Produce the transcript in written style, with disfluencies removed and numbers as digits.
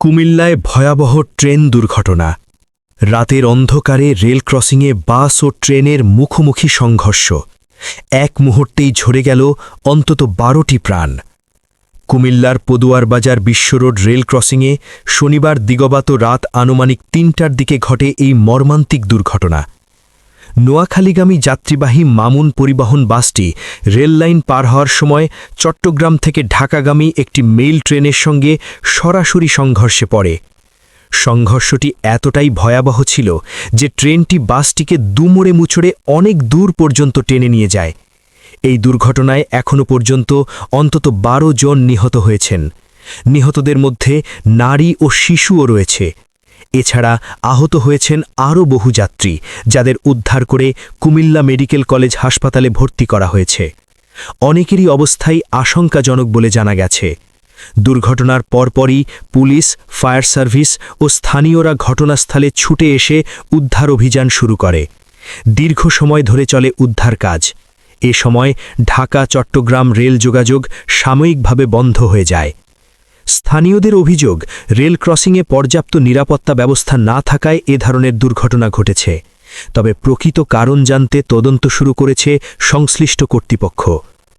কুমিল্লায় ভয়াবহ ট্রেন দুর্ঘটনা। রাতের অন্ধকারে রেল ক্রসিংয়ে বাস ও ট্রেনের মুখোমুখি সংঘর্ষ। এক মুহূর্তেই ঝরে গেল অন্তত ১২টি প্রাণ। কুমিল্লার পদুয়ারবাজার বিশ্বরোড রেল ক্রসিংয়ে শনিবার দিগবাত রাত আনুমানিক ৩টার দিকে ঘটে এই মর্মান্তিক দুর্ঘটনা। নোয়াখালীগামী যাত্রীবাহী মামুন পরিবহন বাসটি রেললাইন পার হওয়ার সময় চট্টগ্রাম থেকে ঢাকাগামী একটি মেইল ট্রেনের সঙ্গে সরাসরি সংঘর্ষে পড়ে। সংঘর্ষটি এতটাই ভয়াবহ ছিল যে ট্রেনটি বাসটিকে দুমড়ে মুচড়ে অনেক দূর পর্যন্ত টেনে নিয়ে যায়। এই দুর্ঘটনায় এখনও পর্যন্ত অন্তত ১২ জন নিহত হয়েছেন। নিহতদের মধ্যে নারী ও শিশুও রয়েছে। এছাড়া আহত হয়েছেন আরও বহু যাত্রী, যাদের উদ্ধার করে কুমিল্লা মেডিকেল কলেজ হাসপাতালে ভর্তি করা হয়েছে। অনেকেরই অবস্থাই আশঙ্কাজনক বলে জানা গেছে। দুর্ঘটনার পরপরই পুলিশ, ফায়ার সার্ভিস ও স্থানীয়রা ঘটনাস্থলে ছুটে এসে উদ্ধার অভিযান শুরু করে। দীর্ঘ সময় ধরে চলে উদ্ধার কাজ। এ সময় ঢাকা-চট্টগ্রাম রেল যোগাযোগ সাময়িকভাবে বন্ধ হয়ে যায়। স্থানীয়দের অভিযোগ, রেল ক্রসিংয়ে পর্যাপ্ত নিরাপত্তা ব্যবস্থা না থাকায় এ ধরনের দুর্ঘটনা ঘটেছে। তবে প্রকৃত কারণ জানতে তদন্ত শুরু করেছে সংশ্লিষ্ট কর্তৃপক্ষ।